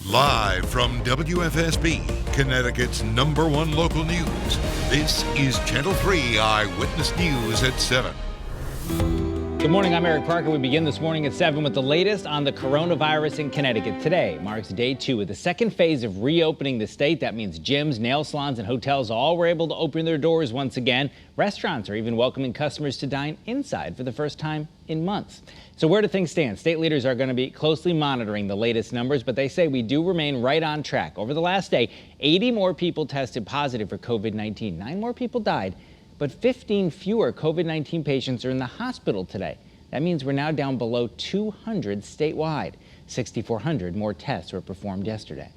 Live from WFSB, Connecticut's #1 local news, this is Channel 3 Eyewitness News at 7. Good morning, I'm Eric Parker. We begin this morning at 7 with the latest on the coronavirus in Connecticut. Today marks day 2 of the second phase of reopening the state. That means gyms, nail salons, and hotels all were able to open their doors once again. Restaurants are even welcoming customers to dine inside for the first time in months. So where do things stand? State leaders are going to be closely monitoring the latest numbers, but they say we do remain right on track. Over the last day, 80 more people tested positive for COVID-19. 9 more people died, but 15 fewer COVID-19 patients are in the hospital today. That means we're now down below 200 statewide. 6,400 more tests were performed yesterday.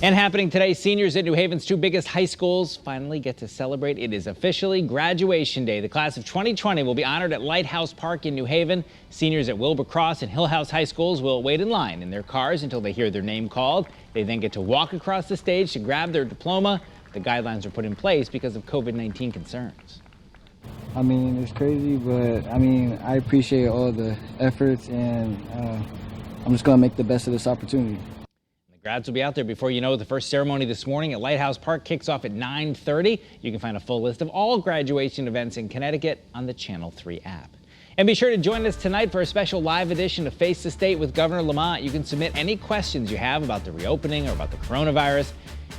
And happening today, seniors at New Haven's 2 biggest high schools finally get to celebrate. It is officially graduation day. The class of 2020 will be honored at Lighthouse Park in New Haven. Seniors at Wilbur Cross and Hill House High Schools will wait in line in their cars until they hear their name called. They then get to walk across the stage to grab their diploma. The guidelines are put in place because of COVID-19 concerns. I mean, it's crazy, but I mean, I appreciate all the efforts, and I'm just going to make the best of this opportunity. The grads will be out there before you know. The first ceremony this morning at Lighthouse Park kicks off at 9:30. You can find a full list of all graduation events in Connecticut on the Channel 3 app. And be sure to join us tonight for a special live edition of Face the State with Governor Lamont. You can submit any questions you have about the reopening or about the coronavirus.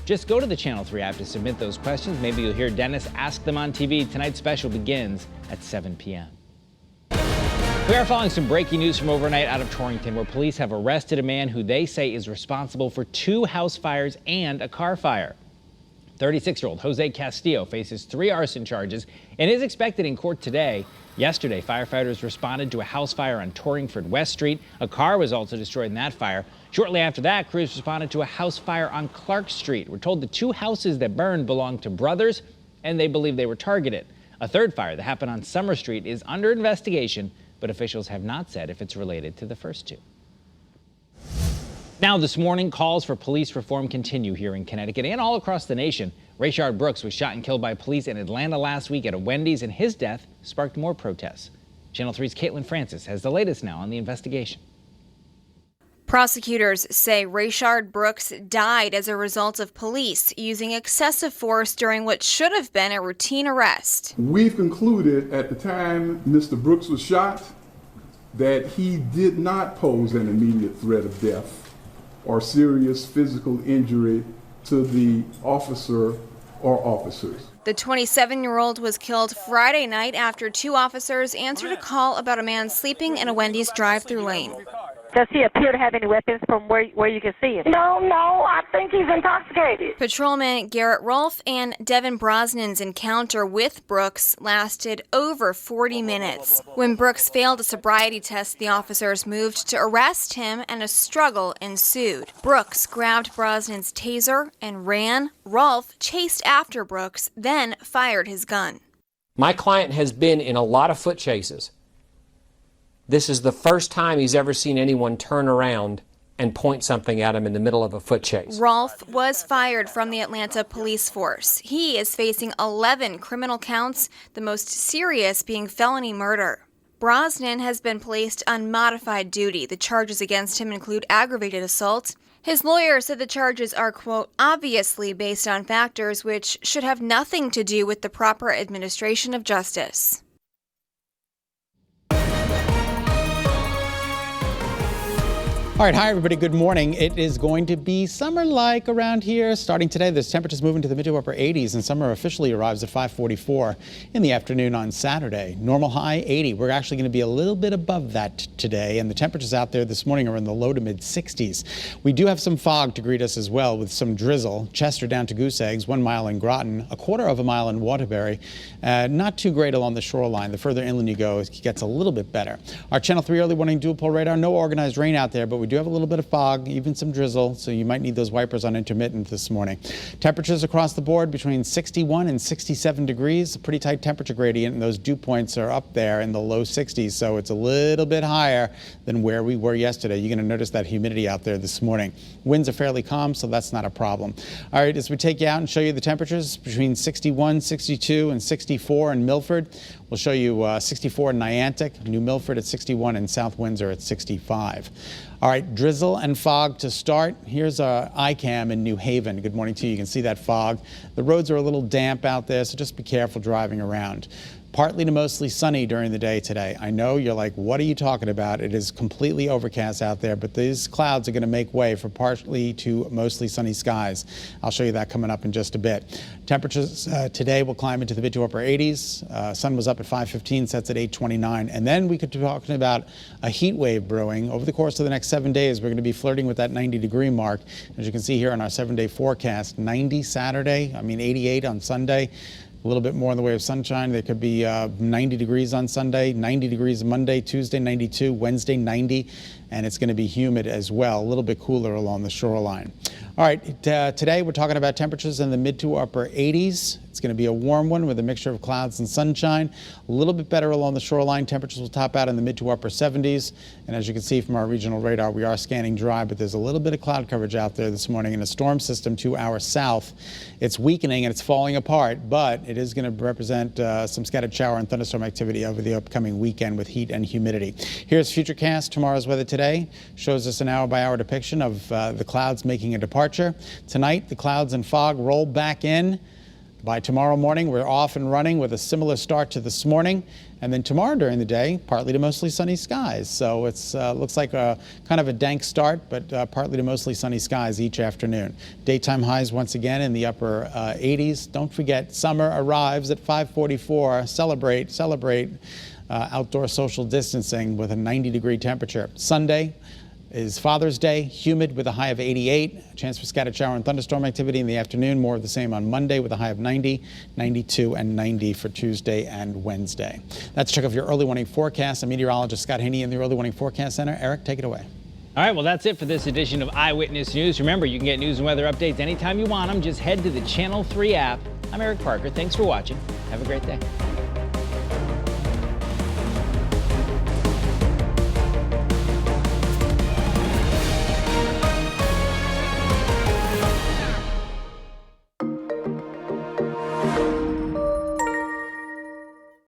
Just go to the Channel 3 app to submit those questions. Maybe you'll hear Dennis ask them on TV. Tonight's special begins at 7 p.m. We are following some breaking news from overnight out of Torrington, where police have arrested a man who they say is responsible for 2 house fires and a car fire. 36-year-old Jose Castillo faces 3 arson charges and is expected in court today. Yesterday, firefighters responded to a house fire on Torrington West Street. A car was also destroyed in that fire. Shortly after that, crews responded to a house fire on Clark Street. We're told the 2 houses that burned belonged to brothers, and they believe they were targeted. A third fire that happened on Summer Street is under investigation, but officials have not said if it's related to the first 2. Now this morning, calls for police reform continue here in Connecticut and all across the nation. Rayshard Brooks was shot and killed by police in Atlanta last week at a Wendy's, and his death sparked more protests. Channel 3's Caitlin Francis has the latest now on the investigation. Prosecutors say Rayshard Brooks died as a result of police using excessive force during what should have been a routine arrest. We've concluded at the time Mr. Brooks was shot that he did not pose an immediate threat of death or serious physical injury to the officer or officers. The 27-year-old was killed Friday night after 2 officers answered a call about a man sleeping in a Wendy's drive-thru lane. Does he appear to have any weapons from where you can see him? No, I think he's intoxicated. Patrolman Garrett Rolfe and Devin Brosnan's encounter with Brooks lasted over 40 minutes. When Brooks failed a sobriety test, the officers moved to arrest him and a struggle ensued. Brooks grabbed Brosnan's taser and ran. Rolfe chased after Brooks, then fired his gun. My client has been in a lot of foot chases. This is the first time he's ever seen anyone turn around and point something at him in the middle of a foot chase. Rolfe was fired from the Atlanta police force. He is facing 11 criminal counts, the most serious being felony murder. Brosnan has been placed on modified duty. The charges against him include aggravated assault. His lawyer said the charges are, quote, obviously based on factors which should have nothing to do with the proper administration of justice. All right, hi everybody, good morning. It is going to be summer-like around here. Starting today, the temperatures move into the mid to upper 80s, and summer officially arrives at 5:44 in the afternoon on Saturday. Normal high 80. We're actually going to be a little bit above that today, and the temperatures out there this morning are in the low to mid 60s. We do have some fog to greet us as well, with some drizzle. Chester down to Goose Eggs, 1 mile in Groton, a quarter of a mile in Waterbury. Not too great along the shoreline. The further inland you go, it gets a little bit better. Our Channel 3 early warning dual pole radar. No organized rain out there, but we do have a little bit of fog, even some drizzle, so you might need those wipers on intermittent this morning. Temperatures across the board between 61 and 67 degrees, a pretty tight temperature gradient, and those dew points are up there in the low 60s, so it's a little bit higher than where we were yesterday. You're going to notice that humidity out there this morning. Winds are fairly calm, so that's not a problem. All right, as we take you out and show you the temperatures between 61, 62, and 64 in Milford. We'll show you 64 in Niantic, New Milford at 61, and South Windsor at 65. All right, drizzle and fog to start. Here's ICAM in New Haven. Good morning to you. You can see that fog. The roads are a little damp out there, so just be careful driving around. Partly to mostly sunny during the day today. I know you're like, what are you talking about? It is completely overcast out there, but these clouds are going to make way for partly to mostly sunny skies. I'll show you that coming up in just a bit. Temperatures today will climb into the mid to upper 80s. Sun was up at 5:15, sets at 8:29. And then we could be talking about a heat wave brewing. Over the course of the next 7 days, we're going to be flirting with that 90-degree mark. As you can see here on our 7-day forecast, 90 Saturday, 88 on Sunday. A little bit more in the way of sunshine. There could be 90 degrees on Sunday, 90 degrees Monday, Tuesday 92, Wednesday 90, and it's going to be humid as well, a little bit cooler along the shoreline. All right, today we're talking about temperatures in the mid to upper 80s. It's going to be a warm one with a mixture of clouds and sunshine. A little bit better along the shoreline. Temperatures will top out in the mid to upper 70s. And as you can see from our regional radar, we are scanning dry, but there's a little bit of cloud coverage out there this morning and a storm system to our south. It's weakening and it's falling apart, but it is going to represent some scattered shower and thunderstorm activity over the upcoming weekend with heat and humidity. Here's Futurecast. Tomorrow's weather today shows us an hour-by-hour depiction of the clouds making a departure. Tonight, the clouds and fog roll back in. By tomorrow morning, we're off and running with a similar start to this morning. And then tomorrow during the day, partly to mostly sunny skies. So it's looks like a kind of a dank start, but partly to mostly sunny skies each afternoon. Daytime highs once again in the upper 80s. Don't forget, summer arrives at 5:44. Celebrate outdoor social distancing with a 90-degree temperature. Sunday is Father's Day, humid with a high of 88. A chance for scattered shower and thunderstorm activity in the afternoon. More of the same on Monday with a high of 90, 92, and 90 for Tuesday and Wednesday. That's a check of your early warning forecast. I'm meteorologist Scot Haney in the Early Warning Forecast Center. Eric, take it away. All right, well, that's it for this edition of Eyewitness News. Remember, you can get news and weather updates anytime you want them. Just head to the Channel 3 app. I'm Eric Parker. Thanks for watching. Have a great day.